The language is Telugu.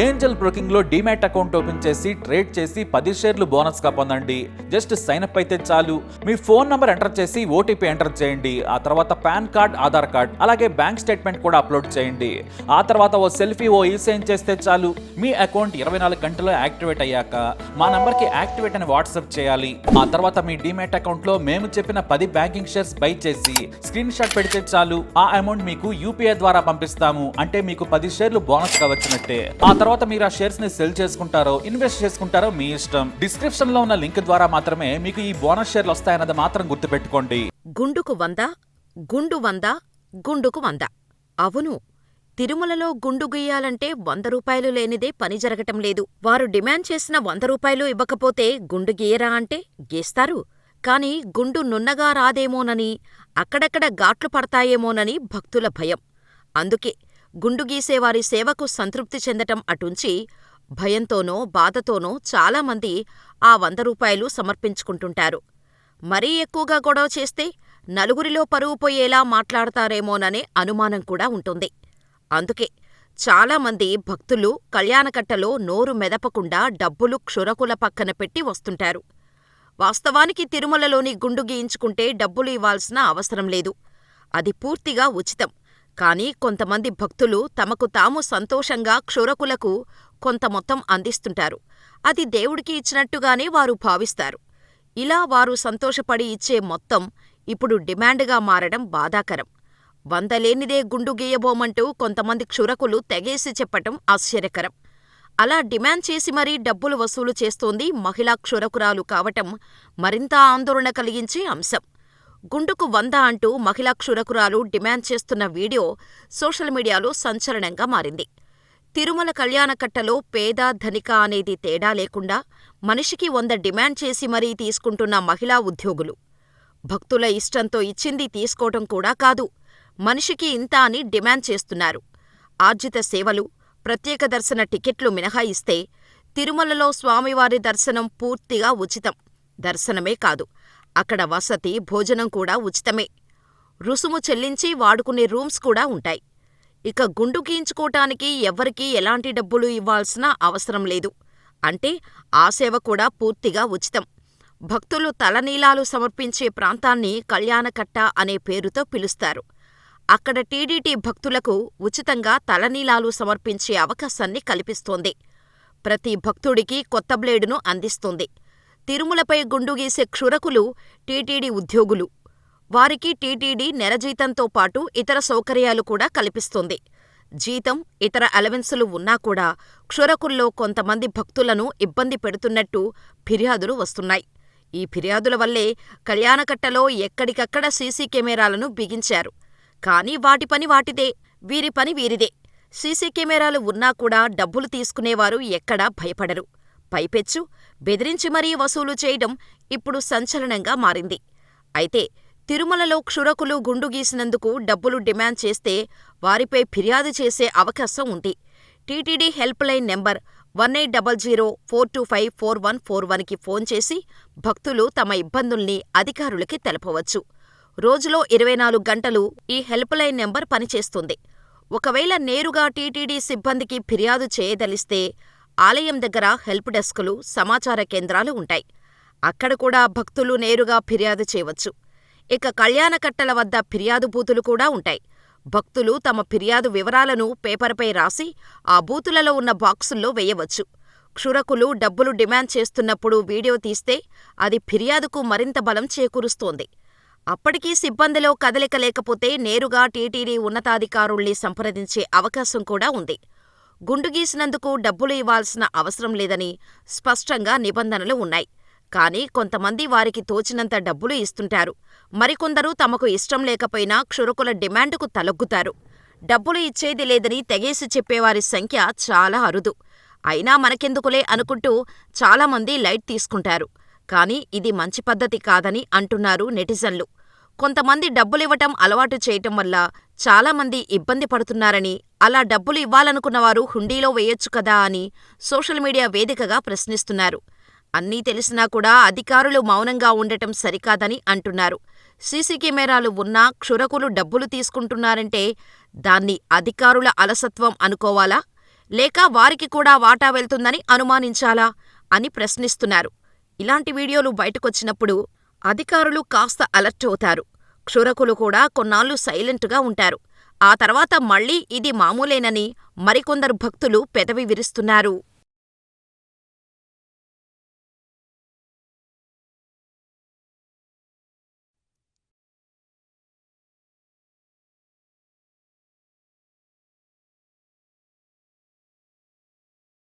ఏంజల్ బ్రోకింగ్ లో డీమ్యాట్ అకౌంట్ ఓపెన్ చేసి ట్రేడ్ చేసి 10 షేర్లు బోనస్ గా పొందండి. జస్ట్ సైన్ అప్ అయితే చాలు. మీ ఫోన్ నంబర్ ఎంటర్ చేసి ఓటీపీ ఎంటర్ చేయండి. ఆ తర్వాత పాన్ కార్డ్, ఆధార్ కార్డ్, అలాగే బ్యాంక్ స్టేట్మెంట్ కూడా అప్లోడ్ చేయండి. ఆ తర్వాత ఓ సెల్ఫీ, ఓ ఈ-సైన్ చేస్తే చాలు. మీ అకౌంట్ 24 గంటల్లో యాక్టివేట్ అయ్యాక మా నంబర్ కి యాక్టివేట్ అని వాట్సాప్ చేయాలి. ఆ తర్వాత మీ డీమ్యాట్ అకౌంట్ లో మేము చెప్పిన 10 బ్యాంకింగ్ షేర్స్ బై చేసి స్క్రీన్ షాట్ పెడితే చాలు. ఆ అమౌంట్ మీకు యూపీఐ ద్వారా పంపిస్తాము. అంటే మీకు 10 షేర్లు బోనస్ గా వచ్చినట్టే. ఆ తర్వాత మీరు ఆ షేర్స్ ని సెల్ చేసుకుంటారో ఇన్వెస్ట్ చేసుకుంటారో మీ ఇష్టం. డిస్క్రిప్షన్ లో ఉన్న లింక్ ద్వారా మాత్రమే మీకు ఈ బోనస్ షేర్లు వస్తాయన్నది మాత్రం గుర్తుపెట్టుకోండి. గుండుకు 100, గుండు 100, గుండుకు 100. అవును, తిరుమలలో గుండు గీయాలంటే 100 రూపాయలు లేనిదే పని జరగటం లేదు. వారు డిమాండ్ చేసిన 100 రూపాయలు ఇవ్వకపోతే గుండు గీయరా అంటే గీస్తారు. కాని గుండు నున్నగా రాదేమోనని, అక్కడక్కడ ఘాట్లు పడతాయేమోనని భక్తుల భయం. అందుకే గుండు గీసేవారి సేవకు సంతృప్తి చెందటం అటుంచి, భయంతోనో బాధతోనో చాలామంది ఆ 100 రూపాయలు సమర్పించుకుంటుంటారు. మరీ ఎక్కువగా గొడవ చేస్తే నలుగురిలో పరువు పోయేలా మాట్లాడతారేమోననే అనుమానం కూడా ఉంటుంది. అందుకే చాలామంది భక్తులు కళ్యాణకట్టలో నోరు మెదపకుండా డబ్బులు క్షురకుల పక్కన పెట్టి వస్తుంటారు. వాస్తవానికి తిరుమలలోని గుండు గీయించుకుంటే డబ్బులు ఇవ్వాల్సిన అవసరం లేదు. అది పూర్తిగా ఉచితం. కానీ కొంతమంది భక్తులు తమకు తాము సంతోషంగా క్షురకులకు కొంత మొత్తం అందిస్తుంటారు. అది దేవుడికి ఇచ్చినట్టుగానే వారు భావిస్తారు. ఇలా వారు సంతోషపడి ఇచ్చే మొత్తం ఇప్పుడు డిమాండ్గా మారడం బాధాకరం. 100 లేనిదే గుండు గీయబోమంటూ కొంతమంది క్షురకులు తెగేసి చెప్పటం ఆశ్చర్యకరం. అలా డిమాండ్ చేసి మరీ డబ్బులు వసూలు చేస్తోంది మహిళా క్షురకురాలు కావటం మరింత ఆందోళన కలిగించే అంశం. గుండుకు 100 అంటూ మహిళా క్షురకురాలు డిమాండ్ చేస్తున్న వీడియో సోషల్ మీడియాలో సంచలనంగా మారింది. తిరుమల కళ్యాణకట్టలో పేద, ధనిక అనేది తేడా లేకుండా మనిషికి 100 డిమాండ్ చేసి మరీ తీసుకుంటున్న మహిళా ఉద్యోగులు. భక్తుల ఇష్టంతో ఇచ్చింది తీసుకోవటం కూడా కాదు, మనిషికి ఇంత అని డిమాండ్ చేస్తున్నారు. ఆర్జిత సేవలు, ప్రత్యేక దర్శన టికెట్లు మినహాయిస్తే తిరుమలలో స్వామివారి దర్శనం పూర్తిగా ఉచితం. దర్శనమే కాదు, అక్కడ వసతి, భోజనం కూడా ఉచితమే. రుసుము చెల్లించి వాడుకునే రూమ్స్ కూడా ఉంటాయి. ఇక గుండు గీయించుకోటానికి ఎవ్వరికీ ఎలాంటి డబ్బులు ఇవ్వాల్సిన అవసరం లేదు. అంటే ఆ సేవ కూడా పూర్తిగా ఉచితం. భక్తులు తలనీలాలు సమర్పించే ప్రాంతాన్ని కళ్యాణకట్ట అనే పేరుతో పిలుస్తారు. అక్కడ టీటీడీ భక్తులకు ఉచితంగా తలనీలాలు సమర్పించే అవకాశాన్ని కల్పిస్తోంది. ప్రతి భక్తుడికి కొత్త బ్లేడును అందిస్తోంది. తిరుమలపై గుండు గీసే క్షురకులు టీటీడీ ఉద్యోగులు. వారికి టీటీడీ నెల జీతంతో పాటు ఇతర సౌకర్యాలు కూడా కల్పిస్తోంది. జీతం, ఇతర అలవెన్సులు ఉన్నా కూడా క్షురకుల్లో కొంతమంది భక్తులను ఇబ్బంది పెడుతున్నట్టు ఫిర్యాదులు వస్తున్నాయి. ఈ ఫిర్యాదుల వల్లే కళ్యాణకట్టలో ఎక్కడికక్కడ సీసీ కెమెరాలను బిగించారు. కానీ వాటి పని వాటిదే, వీరి పని వీరిదే. సీసీ కెమెరాలు ఉన్నా కూడా డబ్బులు తీసుకునేవారు ఎక్కడా భయపడరు. పైపెచ్చు బెదిరించి మరీ వసూలు చేయడం ఇప్పుడు సంచలనంగా మారింది. అయితే తిరుమలలో క్షురకులు గుండు గీసినందుకు డబ్బులు డిమాండ్ చేస్తే వారిపై ఫిర్యాదు చేసే అవకాశం ఉంది. టీటీడీ హెల్ప్ లైన్ నెంబర్ 1800-425-4141కి ఫోన్ చేసి భక్తులు తమ ఇబ్బందుల్ని అధికారులకి తెలపవచ్చు. రోజులో 24 గంటలు ఈ హెల్ప్ లైన్ నెంబర్ పనిచేస్తుంది. ఒకవేళ నేరుగా టీటీడీ సిబ్బందికి ఫిర్యాదు చేయదలిస్తే ఆలయం దగ్గర హెల్ప్ డెస్కులు, సమాచార కేంద్రాలు ఉంటాయి. అక్కడ కూడా భక్తులు నేరుగా ఫిర్యాదు చేయవచ్చు. ఇక కళ్యాణకట్టల వద్ద ఫిర్యాదు బూతులు కూడా ఉంటాయి. భక్తులు తమ ఫిర్యాదు వివరాలను పేపర్పై రాసి ఆ బూతులలో ఉన్న బాక్సుల్లో వేయవచ్చు. క్షురకులు డబ్బులు డిమాండ్ చేస్తున్నప్పుడు వీడియో తీస్తే అది ఫిర్యాదుకు మరింత బలం చేకూరుస్తోంది. అప్పటికీ సిబ్బందిలో కదలిక లేకపోతే నేరుగా టీటీడీ ఉన్నతాధికారుల్ని సంప్రదించే అవకాశం కూడా ఉంది. గుండు గీసినందుకు డబ్బులు ఇవ్వాల్సిన అవసరం లేదని స్పష్టంగా నిబంధనలు ఉన్నాయి. కానీ కొంతమంది వారికి తోచినంత డబ్బులు ఇస్తుంటారు. మరికొందరు తమకు ఇష్టం లేకపోయినా క్షురకుల డిమాండుకు తలొగ్గుతారు. డబ్బులు ఇచ్చేది లేదని తెగేసి చెప్పేవారి సంఖ్య చాలా అరుదు. అయినా మనకెందుకులే అనుకుంటూ చాలామంది లైట్ తీసుకుంటారు. కానీ ఇది మంచి పద్ధతి కాదని అంటున్నారు నెటిజన్లు. కొంతమంది డబ్బులివ్వటం అలవాటు చేయటం వల్ల చాలామంది ఇబ్బంది పడుతున్నారని, అలా డబ్బులు ఇవ్వాలనుకున్నవారు హుండీలో వేయొచ్చు కదా అని సోషల్ మీడియా వేదికగా ప్రశ్నిస్తున్నారు. అన్నీ తెలిసినా కూడా అధికారులు మౌనంగా ఉండటం సరికాదని అంటున్నారు. సీసీ కెమెరాలు ఉన్నా క్షురకులు డబ్బులు తీసుకుంటున్నారంటే దాన్ని అధికారుల అలసత్వం అనుకోవాలా, లేక వారికి కూడా వాటా వెళ్తుందని అనుమానించాలా అని ప్రశ్నిస్తున్నారు. ఇలాంటి వీడియోలు బయటకొచ్చినప్పుడు అధికారులు కాస్త అలర్ట్ అవుతారు. క్షురకులు కూడా కొన్నాళ్లు సైలెంటుగా ఉంటారు. ఆ తర్వాత మళ్ళీ ఇది మామూలేనని మరికొందరు భక్తులు పెదవి విరుస్తున్నారు.